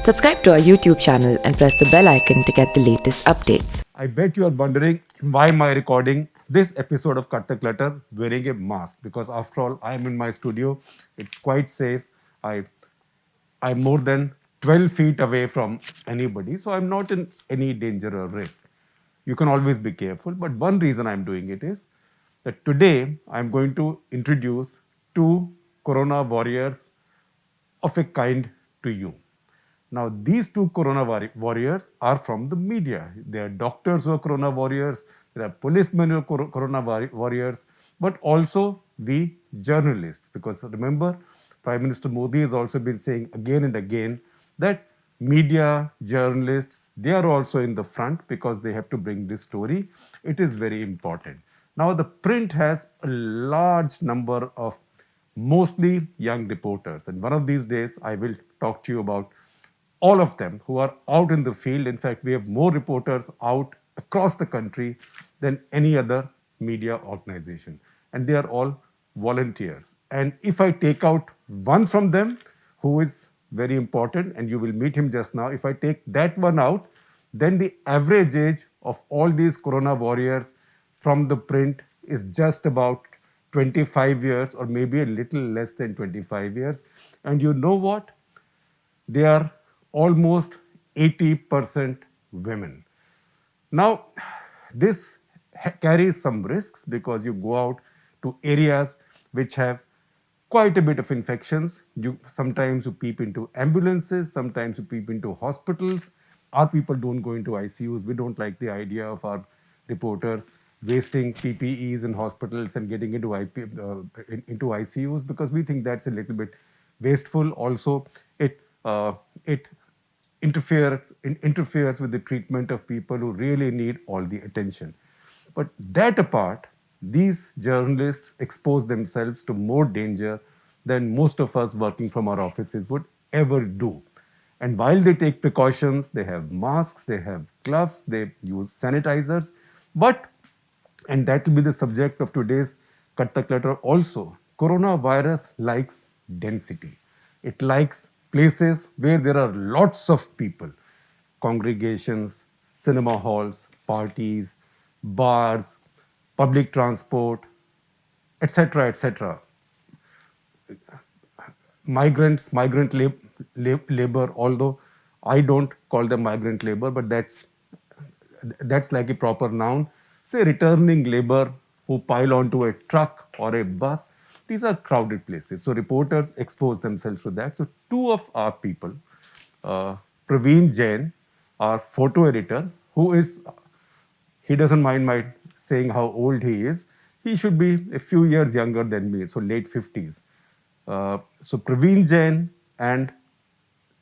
Subscribe to our YouTube channel and press the bell icon to get the latest updates. I bet you are wondering why am I recording this episode of Cut the Clutter wearing a mask? Because after all, I am in my studio. It's quite safe. I I'm more than 12 feet away from anybody, so I'm not in any danger or risk. You can always be careful, but one reason I'm doing it is that today I'm going to introduce two Corona warriors of a kind to you. Now, these two Corona warriors are from the media. They are doctors who are Corona warriors, there are policemen who are Corona warriors, but also we journalists. Because remember, Prime Minister Modi has also been saying again and again that media, journalists, they are also in the front because they have to bring this story. It is very important. Now, the print has a large number of mostly young reporters. And one of these days, I will talk to you about all of them who are out in the field. In fact, we have more reporters out across the country than any other media organization. And they are all volunteers. And if I take out one from them who is very important, and you will meet him just now, if I take that one out, then the average age of all these Corona warriors from the print is just about 25 years or maybe a little less than 25 years. And you know what? They are almost 80% women. Now, this carries some risks because you go out to areas which have quite a bit of infections. Sometimes you peep into ambulances, sometimes you peep into hospitals. Our people don't go into ICUs. We don't like the idea of our reporters wasting PPEs in hospitals and getting into ICUs because we think that's a little bit wasteful. Also, it interferes with the treatment of people who really need all the attention. But that apart, these journalists expose themselves to more danger than most of us working from our offices would ever do. And while they take precautions, they have masks, they have gloves, they use sanitizers, but and that will be the subject of today's Cut the Clutter also. Coronavirus likes density. It likes places where there are lots of people, congregations, cinema halls, parties, bars, public transport, etc., etc. Labor, although I don't call them migrant labor, but that's like a proper noun. Say returning labor who pile onto a truck or a bus. These are crowded places. So reporters expose themselves to that. So two of our people, uh, Praveen Jain, our photo editor, who is he doesn't mind my saying how old he is. He should be a few years younger than me, so late 50s. So Praveen Jain and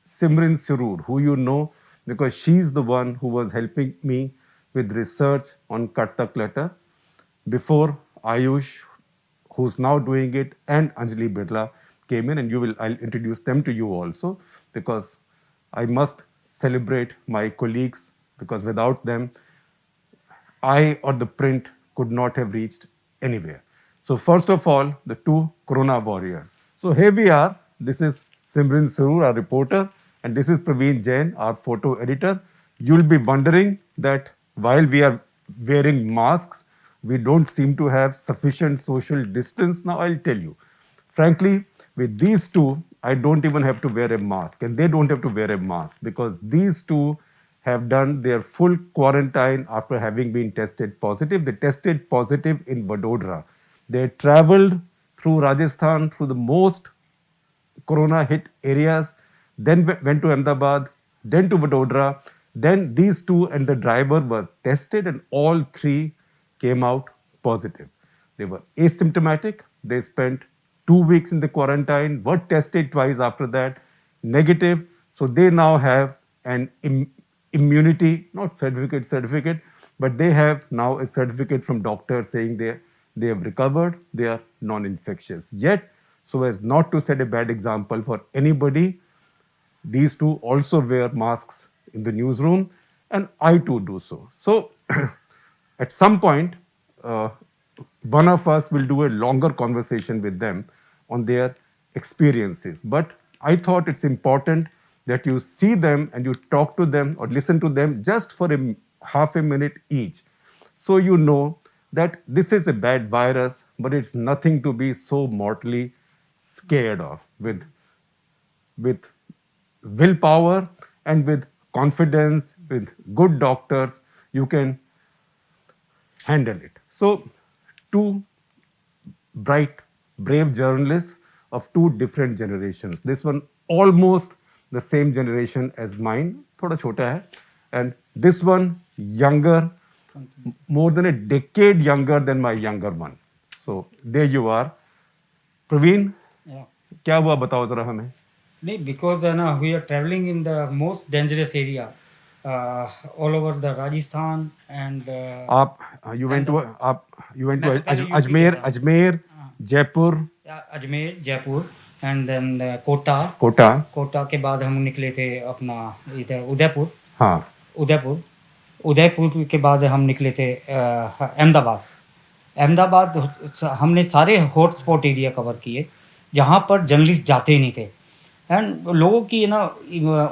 Simran Surur, who you know because she's the one who was helping me with research on Cut the Clutter before Ayush, who's now doing it, and Anjali Birla came in, and I'll introduce them to you also because I must celebrate my colleagues because without them, I or the print could not have reached anywhere. So, first of all, the two Corona warriors. So, here we are. This is Simran Surur, our reporter, and this is Praveen Jain, our photo editor. You'll be wondering that while we are wearing masks, we don't seem to have sufficient social distance. Now, I'll tell you. Frankly, with these two, I don't even have to wear a mask, and they don't have to wear a mask because these two have done their full quarantine after having been tested positive. They tested positive in Vadodara. They traveled through Rajasthan, through the most corona hit areas, then went to Ahmedabad, then to Vadodara. Then these two and the driver were tested, and all three came out positive. They were asymptomatic. They spent 2 weeks in the quarantine, were tested twice after that, negative. So they now have an immunity, not certificate, but they have now a certificate from doctors saying they have recovered, they are non-infectious. Yet, so as not to set a bad example for anybody, these two also wear masks in the newsroom, and I too do so. So, at some point, uh, one of us will do a longer conversation with them on their experiences. But I thought it's important that you see them and you talk to them or listen to them just for half a minute each. So you know that this is a bad virus, but it's nothing to be so mortally scared of. With willpower and with confidence, with good doctors, you can handle it. So, two bright, brave journalists of two different generations. This one almost the same generation as mine, thoda chota hai, and this one younger, more than a decade younger than my younger one. So there you are. Praveen, Yeah. क्या हुआ बताओ जरा हमें. नहीं, because ना we are traveling in the most dangerous area, all over the Rajasthan and आप you went to Ahmedabad. आप you went मैं to तो पहले यूपी गया था. अजमेर, हाँ. Jaipur, Ajmer, Jaipur and then Kota. कोटा. कोटा के बाद हम निकले थे अपना इधर उदयपुर. हाँ. उदयपुर उदयपुर के बाद हम निकले थे अहमदाबाद. अहमदाबाद हमने सारे हॉटस्पॉट एरिया कवर किए जहाँ पर जर्नलिस्ट जाते ही नहीं थे. एंड लोगों की ना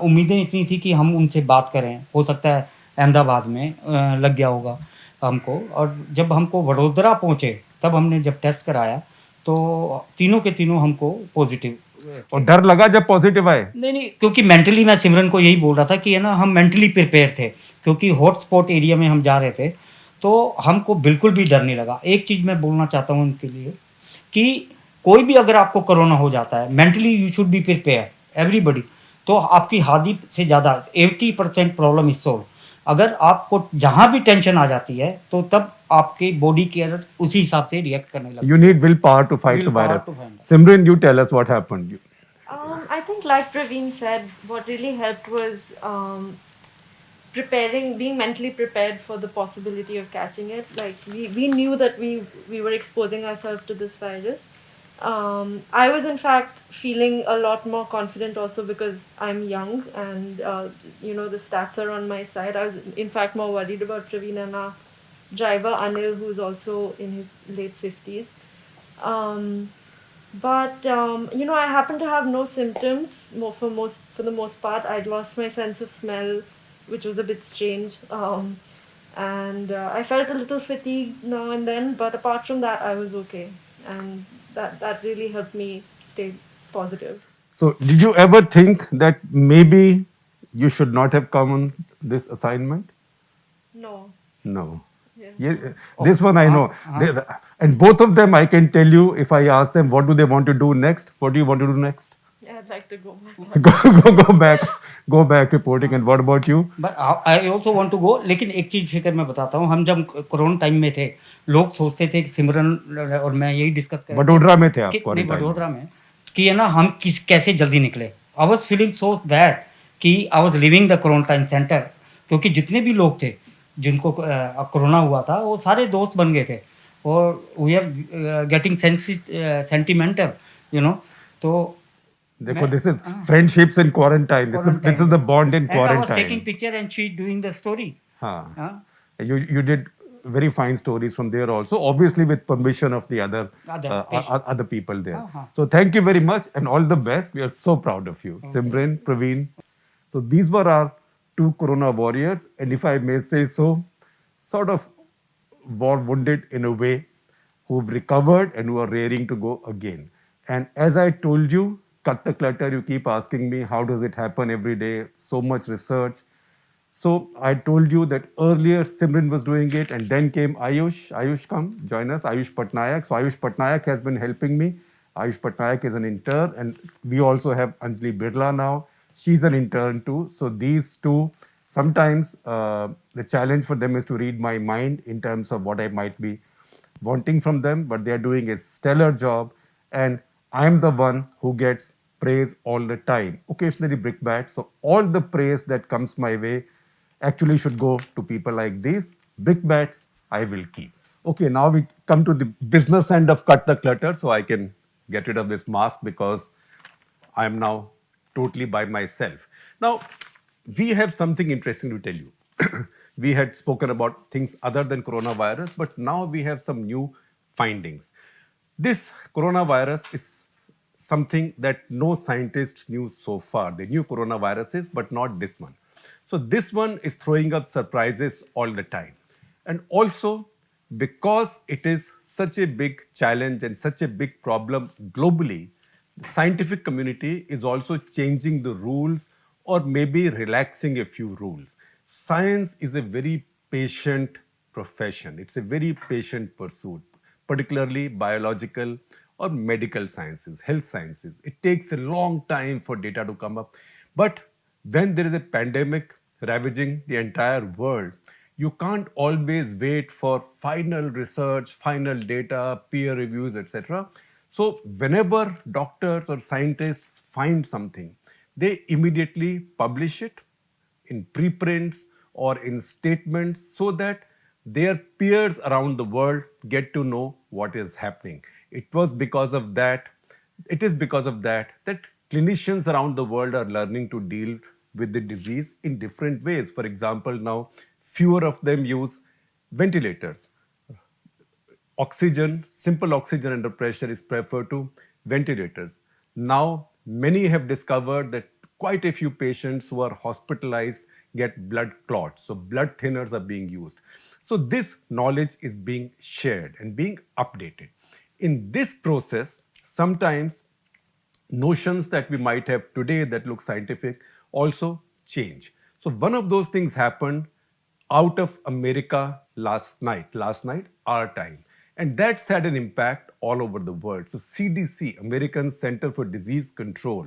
उम्मीदें इतनी थी कि हम उनसे बात करें, हो सकता है अहमदाबाद में लग गया होगा हमको. और जब हमको वडोदरा पहुँचे तब हमने जब टेस्ट कराया तो तीनों के तीनों हमको पॉजिटिव. और डर लगा जब पॉजिटिव आए? नहीं, क्योंकि मेंटली मैं सिमरन को यही बोल रहा था कि है ना हम मेंटली प्रिपेयर थे, क्योंकि हॉटस्पॉट एरिया में हम जा रहे थे तो हमको बिल्कुल भी डर नहीं लगा. एक चीज़ मैं बोलना चाहता हूँ उनके लिए कि कोई भी अगर आपको कोरोना हो जाता है, mentally you should be prepare everybody. तो आपकी आधी से ज़्यादा 80% प्रॉब्लम इज सोल्व. अगर आपको जहाँ भी टेंशन आ जाती है तो तब आपके बॉडी केयर उसी हिसाब से रिएक्ट करने लगती है. You need willpower to fight the Willpower virus. to fight. Simran, you tell us what happened. I think, like Praveen said, what really helped was being mentally prepared for the possibility of catching it. Like we knew that we were exposing ourselves to this virus. I was in fact feeling a lot more confident also because I'm young and the stats are on my side. I was in fact more worried about Praveen and our driver Anil, who's also in his late 50s. But I happened to have no symptoms. For the most part, I'd lost my sense of smell, which was a bit strange, and I felt a little fatigued now and then. But apart from that, I was okay, and that really helped me stay positive. So, did you ever think that maybe you should not have come on this assignment? No. No. Yeah. Yes, this one I know. And both of them, I can tell you, if I ask them what do they want to do next, what do you want to do next? Yeah, I'd like to go back. go back reporting. And what about you? But I also want to go. लेकिन एक चीज़ फिक्र मैं बताता हूँ, हम जब corona time में थे लोग सोचते थे कि सिमरन और मैं यही डिस्कस कर वडोदरा में थे आप नहीं, quarantine में? वडोदरा में कि है ना हम कैसे जल्दी निकले. I was feeling so bad कि I was living the quarantine centre, क्योंकि जितने भी लोग थे जिनको कोरोना हुआ था वो सारे दोस्त बन गए थे और वी आर गेटिंग सेंटिमेंटल तो देखो, this is friendships in quarantine. This is the bond in and I was taking quarantine. picture and she doing the story. हाँ. You did very fine stories from there also, obviously with permission of the other patients. other people there. Uh-huh. So thank you very much and all the best. We are so proud of you, Simran, Praveen. So these were our two Corona warriors, and if I may say so, sort of war wounded in a way, who've recovered and who are raring to go again. And as I told you, cut the clutter. You keep asking me how does it happen every day? So much research. So I told you that earlier Simran was doing it, and then came Ayush. Ayush, come join us. Ayush Patnaik. So Ayush Patnaik has been helping me. Ayush Patnaik is an intern, and we also have Anjali Birla now. She's an intern too. So these two, sometimes the challenge for them is to read my mind in terms of what I might be wanting from them, but they are doing a stellar job, and I am the one who gets praise all the time, occasionally brickbat. So all the praise that comes my way actually should go to people like these. Brickbats I will keep. Okay, now we come to the business end of cut the clutter, so I can get rid of this mask because I am now totally by myself. Now, we have something interesting to tell you. We had spoken about things other than coronavirus, but now we have some new findings. This coronavirus is something that no scientists knew so far. They knew coronaviruses, but not this one. So this one is throwing up surprises all the time. And also, because it is such a big challenge and such a big problem globally, the scientific community is also changing the rules or maybe relaxing a few rules. Science is a very patient profession, it's a very patient pursuit, particularly biological or medical sciences, health sciences. It takes a long time for data to come up. But when there is a pandemic ravaging the entire world, you can't always wait for final research, final data, peer reviews, etc. So, whenever doctors or scientists find something, they immediately publish it in preprints or in statements so that their peers around the world get to know what is happening. It is because of that that clinicians around the world are learning to deal with the disease in different ways. For example, now fewer of them use ventilators. Oxygen, simple oxygen under pressure is preferred to ventilators. Now, many have discovered that quite a few patients who are hospitalized get blood clots. So, blood thinners are being used. So, this knowledge is being shared and being updated. In this process, sometimes notions that we might have today that look scientific also change. So, one of those things happened out of America last night, our time. And that's had an impact all over the world. So, CDC, American Center for Disease Control,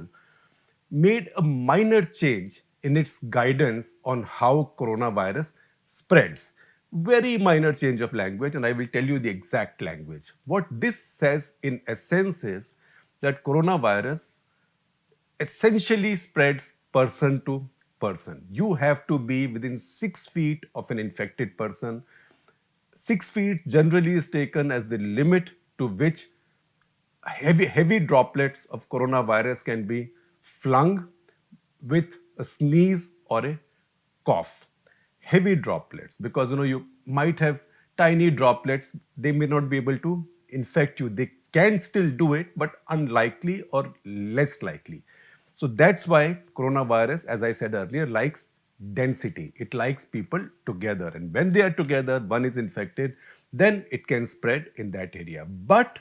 made a minor change in its guidance on how coronavirus spreads. Very minor change of language, and I will tell you the exact language. What this says in essence is that coronavirus essentially spreads person to person. You have to be within 6 feet of an infected person. 6 feet generally is taken as the limit to which heavy droplets of coronavirus can be flung with a sneeze or a cough. Heavy droplets, because you might have tiny droplets, they may not be able to infect you. They can still do it, but unlikely or less likely. So that's why coronavirus, as I said earlier, likes density. It likes people together. And when they are together, one is infected, then it can spread in that area. But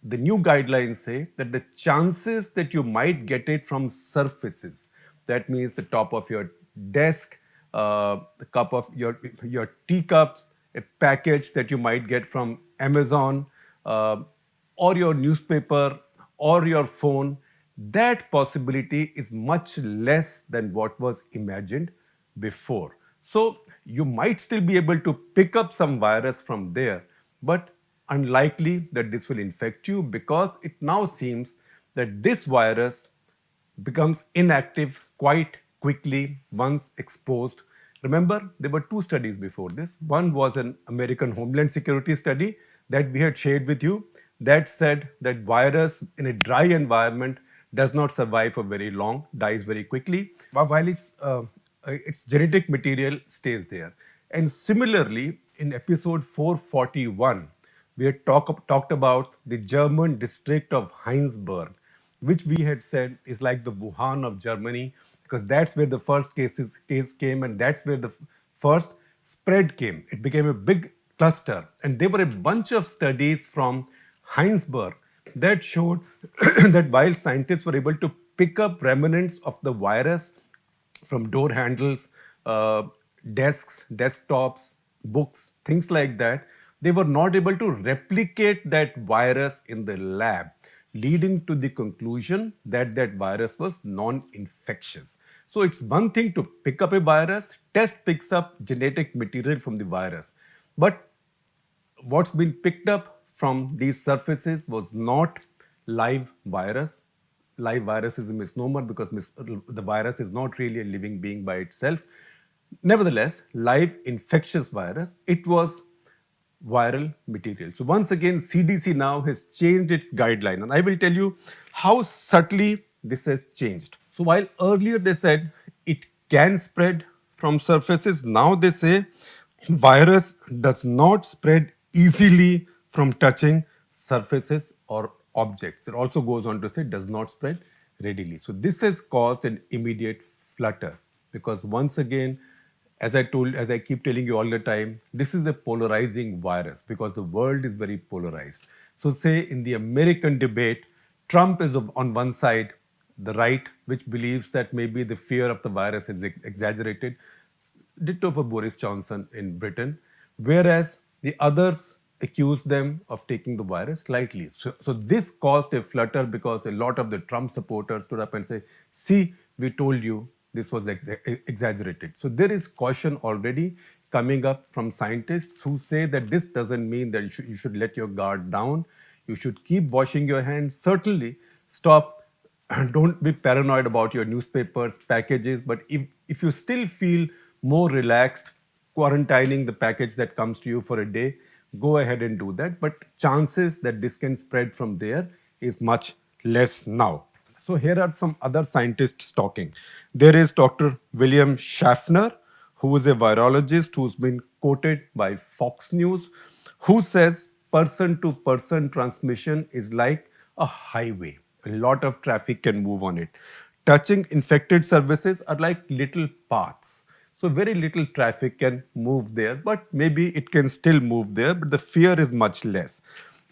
the new guidelines say that the chances that you might get it from surfaces, that means the top of your desk, the cup of your teacup, a package that you might get from Amazon, or your newspaper, or your phone, that possibility is much less than what was imagined before. So you might still be able to pick up some virus from there, but unlikely that this will infect you, because it now seems that this virus becomes inactive quite quickly once exposed. Remember, there were 2 studies before this. One was an American Homeland Security study that we had shared with you that said that virus in a dry environment does not survive for very long, dies very quickly, while its genetic material stays there. And similarly, in episode 441, we had talked about the German district of Heinsberg, which we had said is like the Wuhan of Germany, because that's where the first case came, and that's where the first spread came. It became a big cluster, and there were a bunch of studies from Heinsberg that showed that while scientists were able to pick up remnants of the virus from door handles, desks, desktops, books, things like that, they were not able to replicate that virus in the lab, leading to the conclusion that that virus was non-infectious. So it's one thing to pick up a virus, test picks up genetic material from the virus, but what's been picked up from these surfaces was not live virus. Live virus is a misnomer because the virus is not really a living being by itself. Nevertheless, live infectious virus, it was viral material. So once again, CDC now has changed its guideline, and I will tell you how subtly this has changed. So while earlier they said it can spread from surfaces, now they say virus does not spread easily from touching surfaces or objects. It also goes on to say does not spread readily. So this has caused an immediate flutter because once again, as I keep telling you all the time, this is a polarizing virus because the world is very polarized. So say in the American debate, Trump is on one side, the right, which believes that maybe the fear of the virus is exaggerated. Ditto for Boris Johnson in Britain, whereas the others accused them of taking the virus lightly. So this caused a flutter because a lot of the Trump supporters stood up and say, see, we told you this was exaggerated. So there is caution already coming up from scientists who say that this doesn't mean that you should let your guard down. You should keep washing your hands. Certainly stop don't be paranoid about your newspapers, packages, but if you still feel more relaxed quarantining the package that comes to you for a day, go ahead and do that. But chances that this can spread from there is much less now. So here are some other scientists talking. There is Dr. William Schaffner, who is a virologist who's been quoted by Fox News, who says person to person transmission is like a highway. A lot of traffic can move on it. Touching infected surfaces are like little paths. So very little traffic can move there, but maybe it can still move there, but the fear is much less.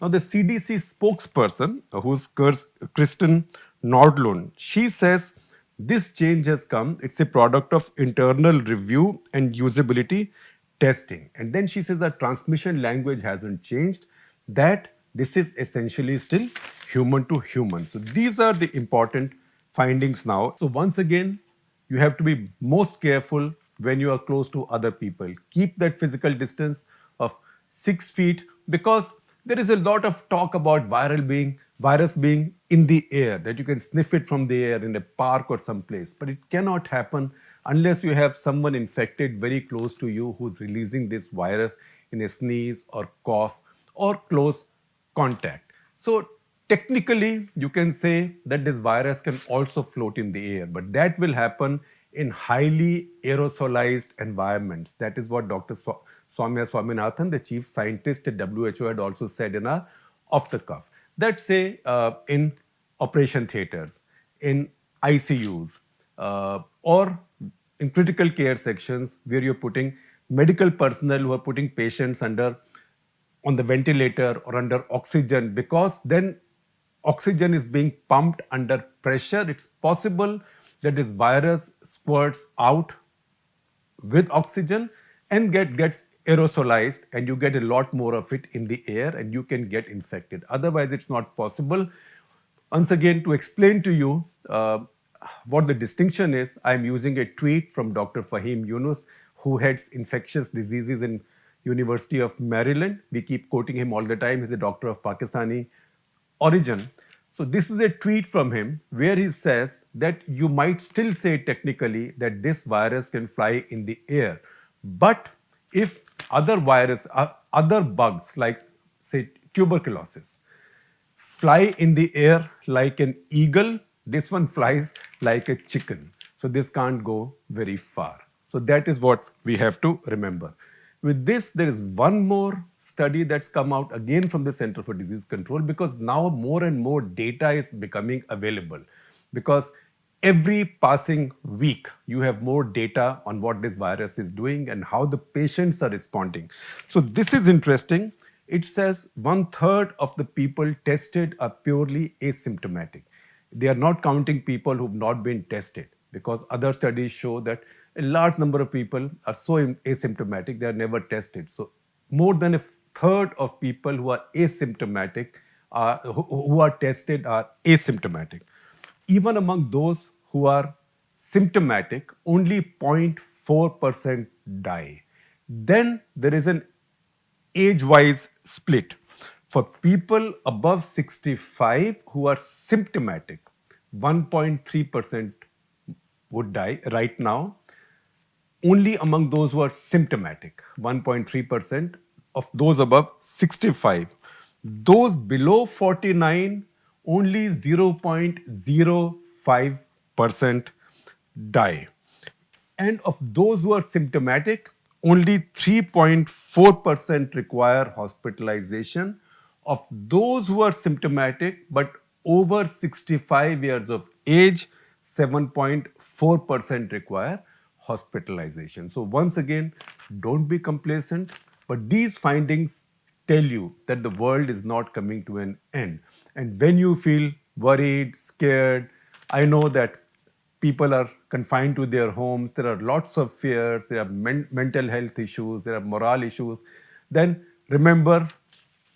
Now the CDC spokesperson, who's Kristen Nordlund, she says this change has come. It's a product of internal review and usability testing. And then she says that transmission language hasn't changed, that this is essentially still human to human. So these are the important findings now. So once again, you have to be most careful when you are close to other people. Keep that physical distance of 6 feet because there is a lot of talk about virus being in the air, that you can sniff it from the air in a park or someplace. But it cannot happen unless you have someone infected very close to you who's releasing this virus in a sneeze or cough or close contact. So technically, you can say that this virus can also float in the air, but that will happen in highly aerosolized environments. That is what Dr. Soumya Swaminathan, the chief scientist at WHO, had also said in a off the cuff. That say in operation theaters, in ICUs, or in critical care sections where you're putting medical personnel who are putting patients on the ventilator or under oxygen, because then oxygen is being pumped under pressure. It's possible that this virus squirts out with oxygen and gets aerosolized, and you get a lot more of it in the air and you can get infected. Otherwise, it's not possible. Once again, to explain to you what the distinction is, I'm using a tweet from Dr. Fahim Yunus, who heads infectious diseases in University of Maryland. We keep quoting him all the time. He's a doctor of Pakistani origin. So this is a tweet from him where he says that you might still say technically that this virus can fly in the air. But if other bugs like say tuberculosis fly in the air like an eagle, this one flies like a chicken. So this can't go very far. So that is what we have to remember. With this, there is one more study that's come out again from the Center for Disease Control, because now more and more data is becoming available. Because every passing week, you have more data on what this virus is doing and how the patients are responding. So this is interesting. It says 1/3 of the people tested are purely asymptomatic. They are not counting people who've not been tested, because other studies show that a large number of people are so asymptomatic, they are never tested. So more than 1/3 of people who are asymptomatic, who are tested, are asymptomatic. Even among those who are symptomatic, only 0.4% die. Then there is an age-wise split. For people above 65 who are symptomatic, 1.3% would die right now. Only among those who are symptomatic, 1.3% of those above 65. Those below 49, only 0.05% die. And of those who are symptomatic, only 3.4% require hospitalization. Of those who are symptomatic but over 65 years of age, 7.4% require hospitalization. So, once again, don't be complacent, but these findings tell you that the world is not coming to an end. And when you feel worried, scared, I know that people are confined to their homes, there are lots of fears, there are mental health issues, there are moral issues, then remember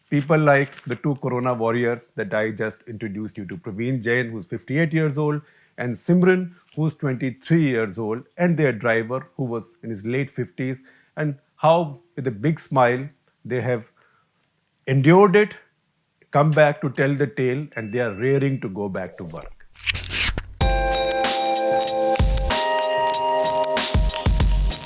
people like the two corona warriors that I just introduced you to, Praveen Jain, who's 58 years old, and Simran, who's 23 years old, and their driver, who was in his late 50s, and how, with a big smile, they have endured it, come back to tell the tale, and they are raring to go back to work.